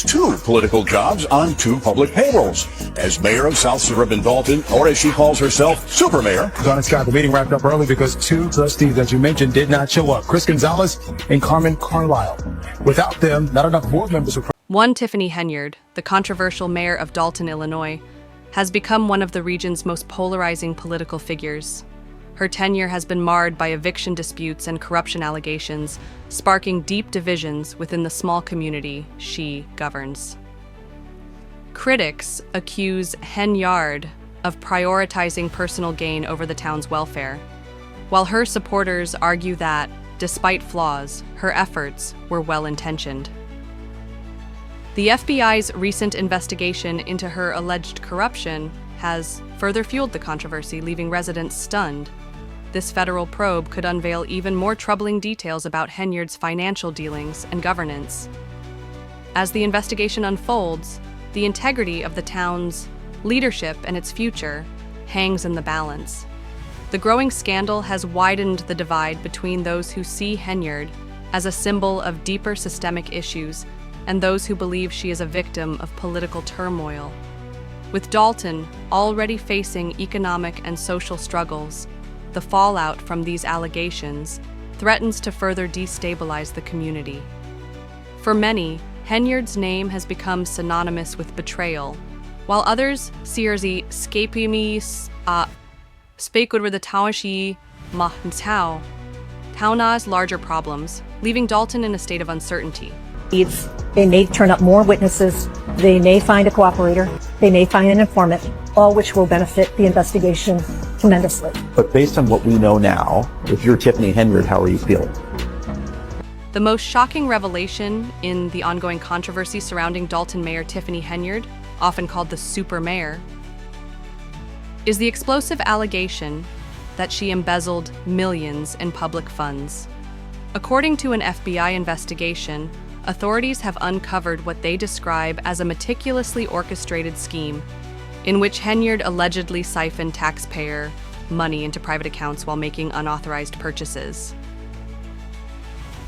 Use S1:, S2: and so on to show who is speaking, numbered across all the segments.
S1: works 2 political jobs on 2 public payrolls. As mayor of South Suburban Dalton, or as she calls herself, Super Mayor.
S2: Donna Scott, the meeting wrapped up early because 2 trustees, as you mentioned, did not show up. Chris Gonzalez and Carmen Carlisle. Without them, not enough board members were.
S3: One Tiffany Henyard, the controversial mayor of Dalton, Illinois, has become one of the region's most polarizing political figures. Her tenure has been marred by eviction disputes and corruption allegations, sparking deep divisions within the small community she governs. Critics accuse Henyard of prioritizing personal gain over the town's welfare, while her supporters argue that, despite flaws, her efforts were well-intentioned. The FBI's recent investigation into her alleged corruption has further fueled the controversy, leaving residents stunned. This federal probe could unveil even more troubling details about Henyard's financial dealings and governance. As the investigation unfolds, the integrity of the town's leadership and its future hangs in the balance. The growing scandal has widened the divide between those who see Henyard as a symbol of deeper systemic issues and those who believe she is a victim of political turmoil. With Dalton already facing economic and social struggles, the fallout from these allegations threatens to further destabilize the community. For many, Henyard's name has become synonymous with betrayal, while others see her as skapimi speak over the Tawashi Mahntao, Tauna's larger problems, leaving Dalton in a state of uncertainty.
S4: They may turn up more witnesses, they may find a cooperator, they may find an informant, all which will benefit the investigation tremendously.
S5: But based on what we know now, if you're Tiffany Henyard, how are you feeling?
S3: The most shocking revelation in the ongoing controversy surrounding Dalton Mayor Tiffany Henyard, often called the Super Mayor, is the explosive allegation that she embezzled millions in public funds. According to an FBI investigation, authorities have uncovered what they describe as a meticulously orchestrated scheme in which Henyard allegedly siphoned taxpayer money into private accounts while making unauthorized purchases.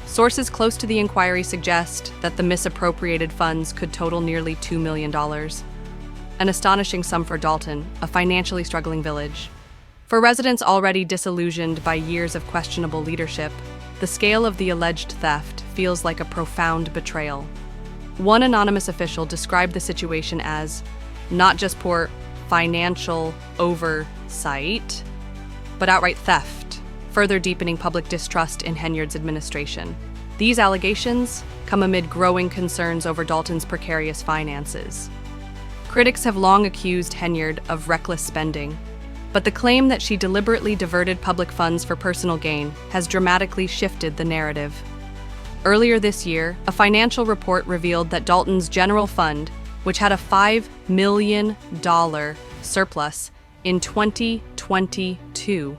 S3: Sources close to the inquiry suggest that the misappropriated funds could total nearly $2 million, an astonishing sum for Dalton, a financially struggling village. For residents already disillusioned by years of questionable leadership, the scale of the alleged theft feels like a profound betrayal. One anonymous official described the situation as not just poor financial oversight, but outright theft, further deepening public distrust in Henyard's administration. These allegations come amid growing concerns over Dalton's precarious finances. Critics have long accused Henyard of reckless spending, but the claim that she deliberately diverted public funds for personal gain has dramatically shifted the narrative. Earlier this year, a financial report revealed that Dalton's general fund, which had a $5 million surplus in 2022,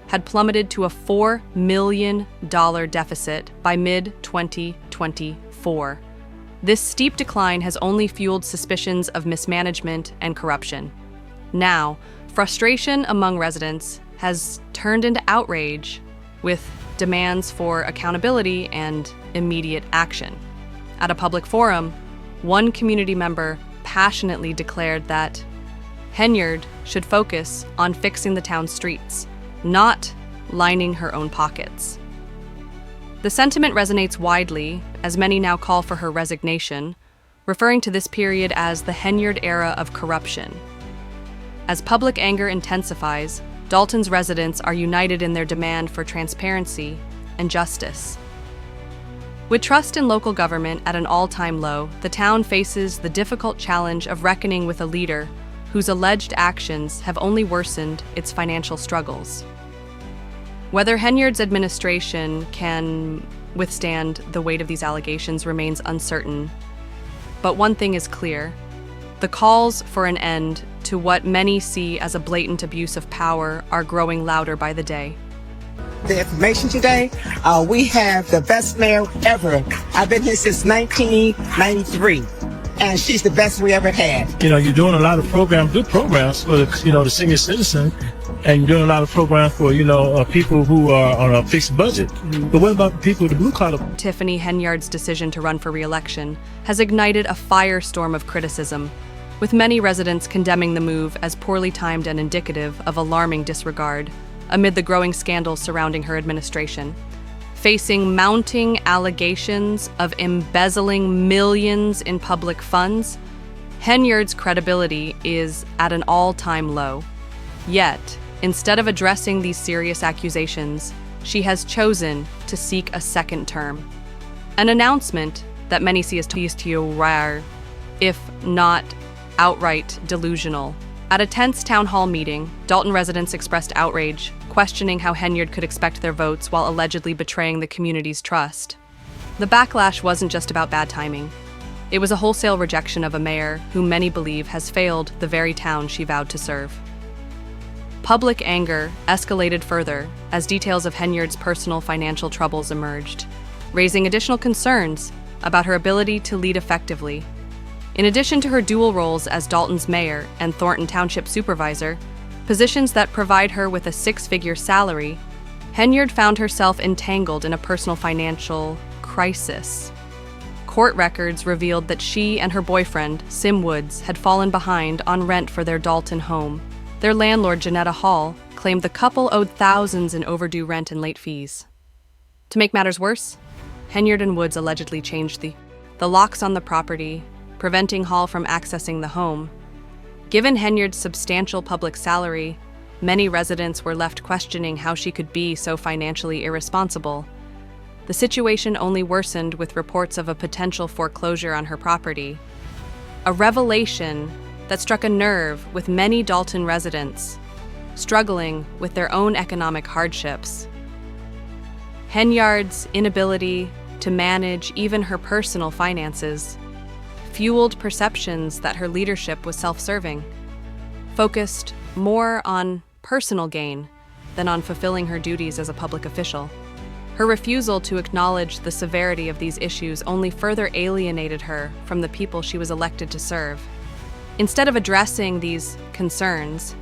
S3: had plummeted to a $4 million deficit by mid-2024. This steep decline has only fueled suspicions of mismanagement and corruption. Now, frustration among residents has turned into outrage, with demands for accountability and immediate action. At a public forum, one community member passionately declared that Henyard should focus on fixing the town's streets, not lining her own pockets. The sentiment resonates widely, as many now call for her resignation, referring to this period as the Henyard era of corruption. As public anger intensifies, Dalton's residents are united in their demand for transparency and justice. With trust in local government at an all-time low, the town faces the difficult challenge of reckoning with a leader whose alleged actions have only worsened its financial struggles. Whether Henyard's administration can withstand the weight of these allegations remains uncertain, but one thing is clear: the calls for an end to what many see as a blatant abuse of power are growing louder by the day.
S6: The information today, we have the best mayor ever. I've been here since 1993, and she's the best we ever had.
S7: You know, you're doing a lot of programs, good programs for the senior citizen, and you're doing a lot of programs for, people who are on a fixed budget. But what about people with the blue collar?
S3: Tiffany Henyard's decision to run for re-election has ignited a firestorm of criticism, with many residents condemning the move as poorly timed and indicative of alarming disregard amid the growing scandals surrounding her administration. Facing mounting allegations of embezzling millions in public funds, Henyard's credibility is at an all-time low. Yet, instead of addressing these serious accusations, she has chosen to seek a second term. An announcement that many see as rare, if not outright delusional. At a tense town hall meeting, Dalton residents expressed outrage, questioning how Henyard could expect their votes while allegedly betraying the community's trust. The backlash wasn't just about bad timing. It was a wholesale rejection of a mayor who many believe has failed the very town she vowed to serve. Public anger escalated further as details of Henyard's personal financial troubles emerged, raising additional concerns about her ability to lead effectively. In addition to her dual roles as Dalton's mayor and Thornton Township supervisor, positions that provide her with a six-figure salary, Henyard found herself entangled in a personal financial crisis. Court records revealed that she and her boyfriend, Sim Woods, had fallen behind on rent for their Dalton home. Their landlord, Janetta Hall, claimed the couple owed thousands in overdue rent and late fees. To make matters worse, Henyard and Woods allegedly changed the locks on the property, preventing Hall from accessing the home. Given Henyard's substantial public salary, many residents were left questioning how she could be so financially irresponsible. The situation only worsened with reports of a potential foreclosure on her property. A revelation that struck a nerve with many Dalton residents, struggling with their own economic hardships. Henyard's inability to manage even her personal finances fueled perceptions that her leadership was self-serving, focused more on personal gain than on fulfilling her duties as a public official. Her refusal to acknowledge the severity of these issues only further alienated her from the people she was elected to serve. Instead of addressing these concerns,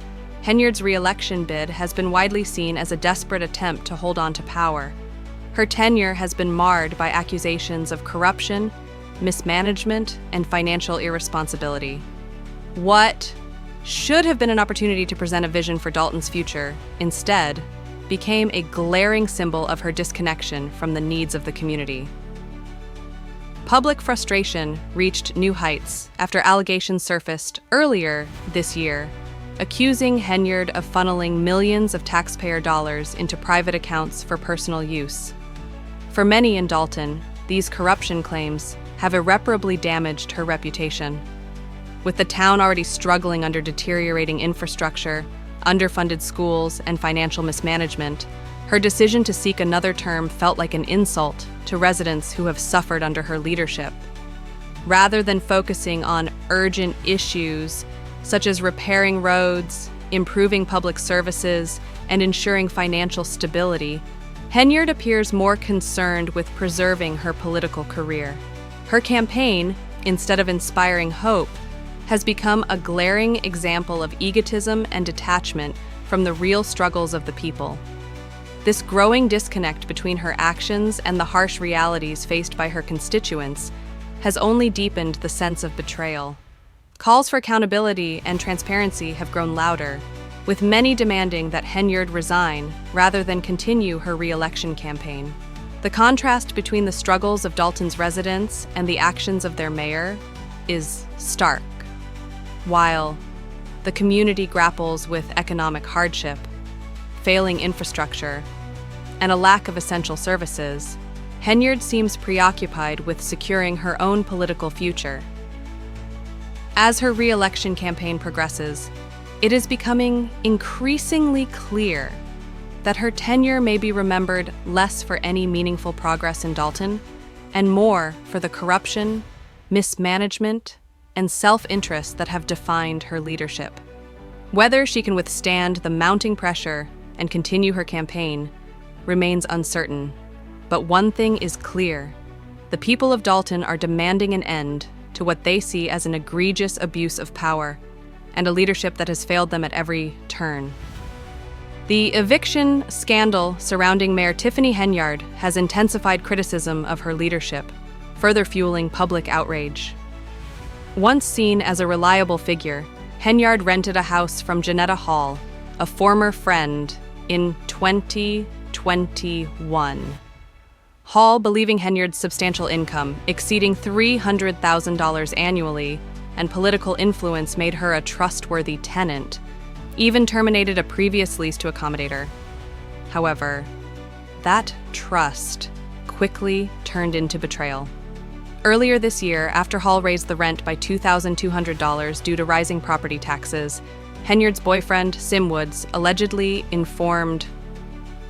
S3: Henyard's re-election bid has been widely seen as a desperate attempt to hold on to power. Her tenure has been marred by accusations of corruption, mismanagement, and financial irresponsibility. What should have been an opportunity to present a vision for Dalton's future, instead, became a glaring symbol of her disconnection from the needs of the community. Public frustration reached new heights after allegations surfaced earlier this year, accusing Henyard of funneling millions of taxpayer dollars into private accounts for personal use. For many in Dalton, these corruption claims have irreparably damaged her reputation. With the town already struggling under deteriorating infrastructure, underfunded schools, and financial mismanagement, her decision to seek another term felt like an insult to residents who have suffered under her leadership. Rather than focusing on urgent issues such as repairing roads, improving public services, and ensuring financial stability, Henyard appears more concerned with preserving her political career. Her campaign, instead of inspiring hope, has become a glaring example of egotism and detachment from the real struggles of the people. This growing disconnect between her actions and the harsh realities faced by her constituents has only deepened the sense of betrayal. Calls for accountability and transparency have grown louder, with many demanding that Henyard resign rather than continue her re-election campaign. The contrast between the struggles of Dalton's residents and the actions of their mayor is stark. While the community grapples with economic hardship, failing infrastructure, and a lack of essential services, Henyard seems preoccupied with securing her own political future. As her re-election campaign progresses, it is becoming increasingly clear that her tenure may be remembered less for any meaningful progress in Dalton and more for the corruption, mismanagement, and self-interest that have defined her leadership. Whether she can withstand the mounting pressure and continue her campaign remains uncertain, but one thing is clear: the people of Dalton are demanding an end to what they see as an egregious abuse of power and a leadership that has failed them at every turn. The eviction scandal surrounding Mayor Tiffany Henyard has intensified criticism of her leadership, further fueling public outrage. Once seen as a reliable figure, Henyard rented a house from Janetta Hall, a former friend, in 2021. Hall, believing Henyard's substantial income, exceeding $300,000 annually, and political influence made her a trustworthy tenant, even terminated a previous lease to accommodate her. However, that trust quickly turned into betrayal. Earlier this year, after Hall raised the rent by $2,200 due to rising property taxes, Henyard's boyfriend, Sim Woods, allegedly informed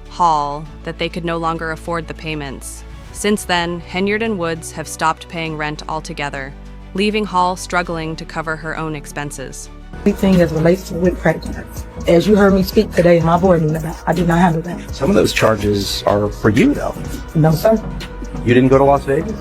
S3: Hall that they could no longer afford the payments. Since then, Henyard and Woods have stopped paying rent altogether, leaving Hall struggling to cover her own expenses.
S8: Everything as relates to with credit cards. As you heard me speak today in my board meeting, I did not handle that.
S5: Some of those charges are for you, though.
S8: No, sir.
S5: You didn't go to Las Vegas?